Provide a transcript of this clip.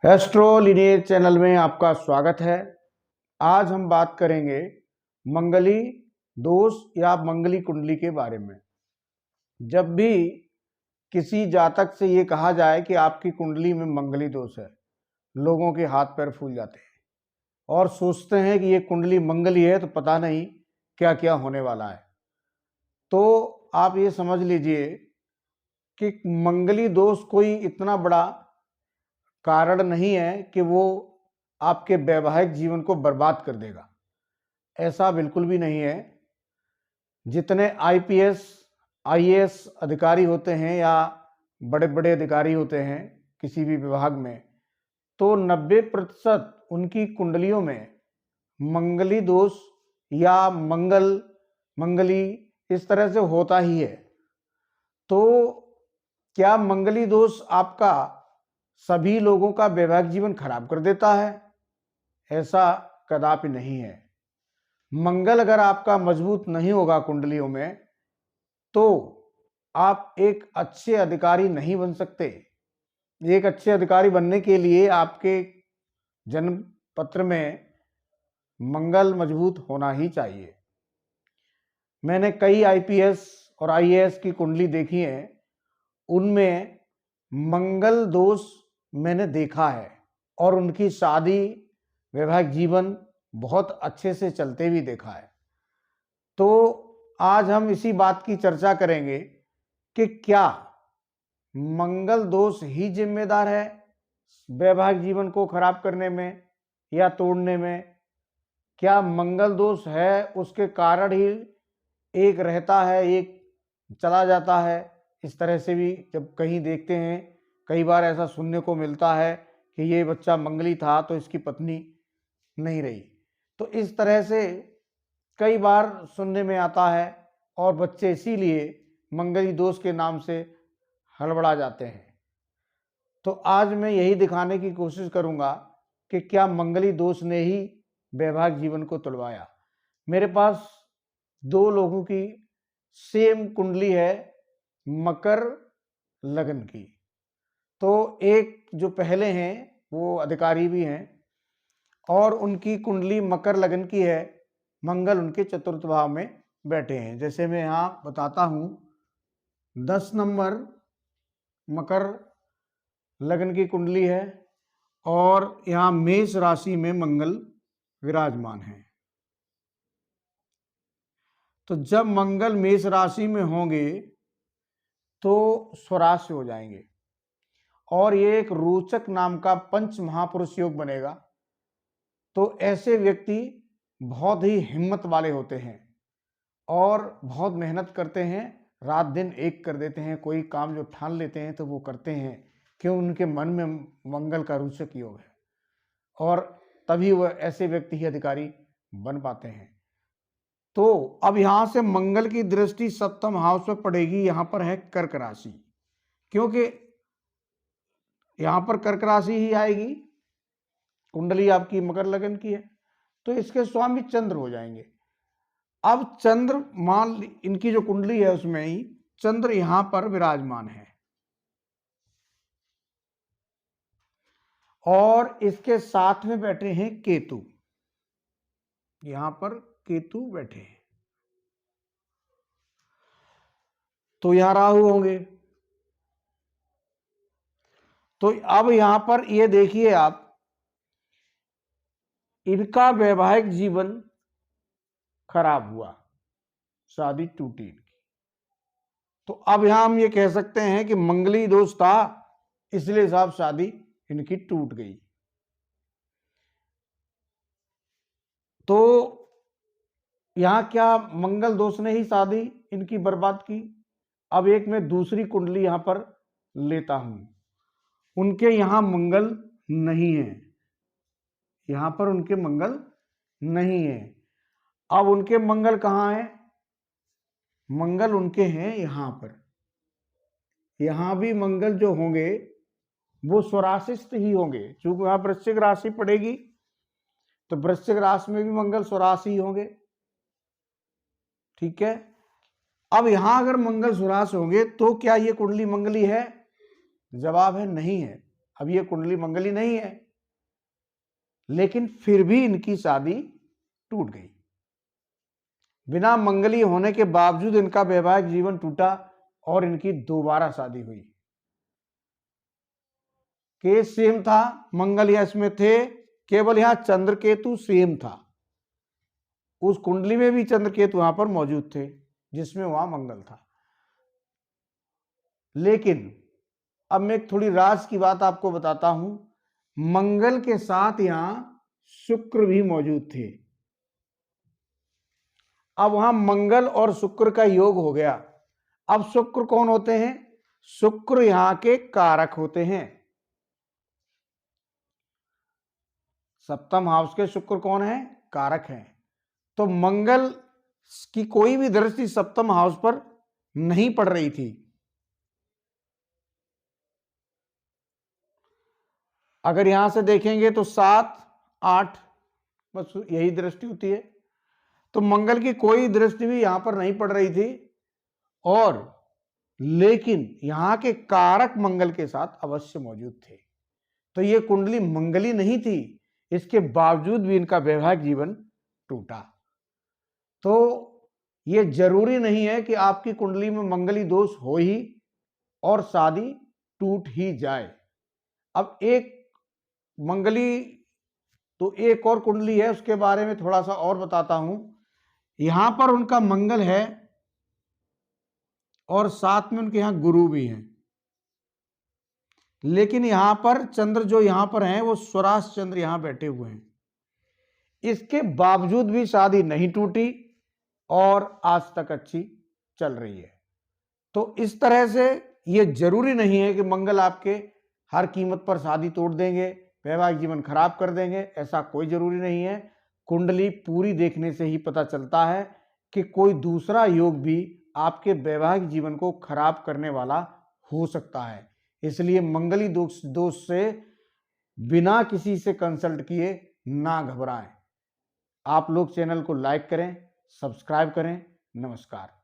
Astro lineage channel में आपका स्वागत है। आज हम बात करेंगे मंगली दोष या मंगली कुंडली के बारे में। जब भी किसी जातक से ये कहा जाए कि आपकी कुंडली में मंगली दोष है, लोगों के हाथ पैर फूल जाते हैं और सोचते हैं कि ये कुंडली मंगली है तो पता नहीं क्या क्या होने वाला है। तो आप ये समझ लीजिए कि मंगली दोष कोई इतना बड़ा कारण नहीं है कि वो आपके वैवाहिक जीवन को बर्बाद कर देगा, ऐसा बिल्कुल भी नहीं है। जितने आईपीएस आईएएस अधिकारी होते हैं या बड़े बड़े अधिकारी होते हैं किसी भी विभाग में, तो 90% उनकी कुंडलियों में मंगली दोष या मंगली इस तरह से होता ही है। तो क्या मंगली दोष आपका सभी लोगों का वैवाहिक जीवन खराब कर देता है? ऐसा कदापि नहीं है। मंगल अगर आपका मजबूत नहीं होगा कुंडलियों में, तो आप एक अच्छे अधिकारी नहीं बन सकते। एक अच्छे अधिकारी बनने के लिए आपके जन्म पत्र में मंगल मजबूत होना ही चाहिए। मैंने कई आईपीएस और आईएएस की कुंडली देखी है, उनमें मंगल दोष मैंने देखा है और उनकी शादी वैवाहिक जीवन बहुत अच्छे से चलते भी देखा है। तो आज हम इसी बात की चर्चा करेंगे कि क्या मंगल दोष ही जिम्मेदार है वैवाहिक जीवन को खराब करने में या तोड़ने में? क्या मंगल दोष है उसके कारण ही एक रहता है एक चला जाता है? इस तरह से भी जब कहीं देखते हैं, कई बार ऐसा सुनने को मिलता है कि ये बच्चा मंगली था तो इसकी पत्नी नहीं रही। तो इस तरह से कई बार सुनने में आता है और बच्चे इसीलिए मंगली दोष के नाम से हड़बड़ा जाते हैं। तो आज मैं यही दिखाने की कोशिश करूंगा कि क्या मंगली दोष ने ही वैवाहिक जीवन को तुड़वाया। मेरे पास दो लोगों की सेम कुंडली है, मकर लगन की। तो एक जो पहले हैं वो अधिकारी भी हैं और उनकी कुंडली मकर लगन की है, मंगल उनके चतुर्थ भाव में बैठे हैं। जैसे मैं यहाँ बताता हूँ, 10 नंबर मकर लगन की कुंडली है और यहाँ मेष राशि में मंगल विराजमान है। तो जब मंगल मेष राशि में होंगे तो स्वराश्य हो जाएंगे और ये एक रोचक नाम का पंच महापुरुष योग बनेगा। तो ऐसे व्यक्ति बहुत ही हिम्मत वाले होते हैं और बहुत मेहनत करते हैं, रात दिन एक कर देते हैं। कोई काम जो ठान लेते हैं तो वो करते हैं, क्यों? उनके मन में मंगल का रोचक योग है और तभी वह ऐसे व्यक्ति ही अधिकारी बन पाते हैं। तो अब यहां से मंगल की दृष्टि सप्तम हाउस में पड़ेगी, यहां पर है कर्क राशि, क्योंकि यहां पर कर्क राशि ही आएगी। कुंडली आपकी मकर लगन की है तो इसके स्वामी चंद्र हो जाएंगे। अब चंद्र, मान इनकी जो कुंडली है उसमें ही चंद्र यहां पर विराजमान है और इसके साथ में बैठे हैं केतु। यहां पर केतु बैठे हैं, तो यहां राहु होंगे। तो अब यहां पर ये देखिए आप, इनका वैवाहिक जीवन खराब हुआ, शादी टूटी इनकी। तो अब यहां हम ये कह सकते हैं कि मंगली दोष था, इसलिए साहब शादी इनकी टूट गई। तो यहां क्या मंगल दोष ने ही शादी इनकी बर्बाद की? अब एक मैं दूसरी कुंडली यहां पर लेता हूं, उनके यहां मंगल नहीं है, यहां पर उनके मंगल नहीं है। अब उनके मंगल कहां है? मंगल उनके हैं यहां पर। यहां भी मंगल जो होंगे वो स्वराशिस्थ ही होंगे, क्योंकि वहां वृश्चिक राशि पड़ेगी तो वृश्चिक राशि में भी मंगल स्वराशि ही होंगे। ठीक है। अब यहां अगर मंगल स्वराश होंगे तो क्या ये कुंडली मंगली है? जवाब है नहीं है। अब ये कुंडली मंगली नहीं है, लेकिन फिर भी इनकी शादी टूट गई। बिना मंगली होने के बावजूद इनका वैवाहिक जीवन टूटा और इनकी दोबारा शादी हुई। केस सेम था, मंगल यश में थे, केवल यहां चंद्र केतु सेम था। उस कुंडली में भी चंद्र केतु वहां पर मौजूद थे जिसमें वहां मंगल था। लेकिन अब मैं एक थोड़ी राज की बात आपको बताता हूं, मंगल के साथ यहां शुक्र भी मौजूद थे। अब वहां मंगल और शुक्र का योग हो गया। अब शुक्र कौन होते हैं? शुक्र यहां के कारक होते हैं। सप्तम हाउस के शुक्र कौन है? कारक हैं। तो मंगल की कोई भी दृष्टि सप्तम हाउस पर नहीं पड़ रही थी। अगर यहां से देखेंगे तो 7, 8 बस यही दृष्टि होती है। तो मंगल की कोई दृष्टि भी यहां पर नहीं पड़ रही थी, और लेकिन यहां के कारक मंगल के साथ अवश्य मौजूद थे। तो ये कुंडली मंगली नहीं थी, इसके बावजूद भी इनका वैवाहिक जीवन टूटा। तो ये जरूरी नहीं है कि आपकी कुंडली में मंगली दोष हो ही और शादी टूट ही जाए। अब एक मंगली तो एक और कुंडली है, उसके बारे में थोड़ा सा और बताता हूं। यहां पर उनका मंगल है और साथ में उनके यहां गुरु भी हैं, लेकिन यहां पर चंद्र जो यहां पर हैं वो स्वराज चंद्र यहां बैठे हुए हैं। इसके बावजूद भी शादी नहीं टूटी और आज तक अच्छी चल रही है। तो इस तरह से ये जरूरी नहीं है कि मंगल आपके हर कीमत पर शादी तोड़ देंगे, वैवाहिक जीवन खराब कर देंगे, ऐसा कोई जरूरी नहीं है। कुंडली पूरी देखने से ही पता चलता है कि कोई दूसरा योग भी आपके वैवाहिक जीवन को खराब करने वाला हो सकता है। इसलिए मंगली दोष से बिना किसी से कंसल्ट किए ना घबराएं। आप लोग चैनल को लाइक करें, सब्सक्राइब करें। नमस्कार।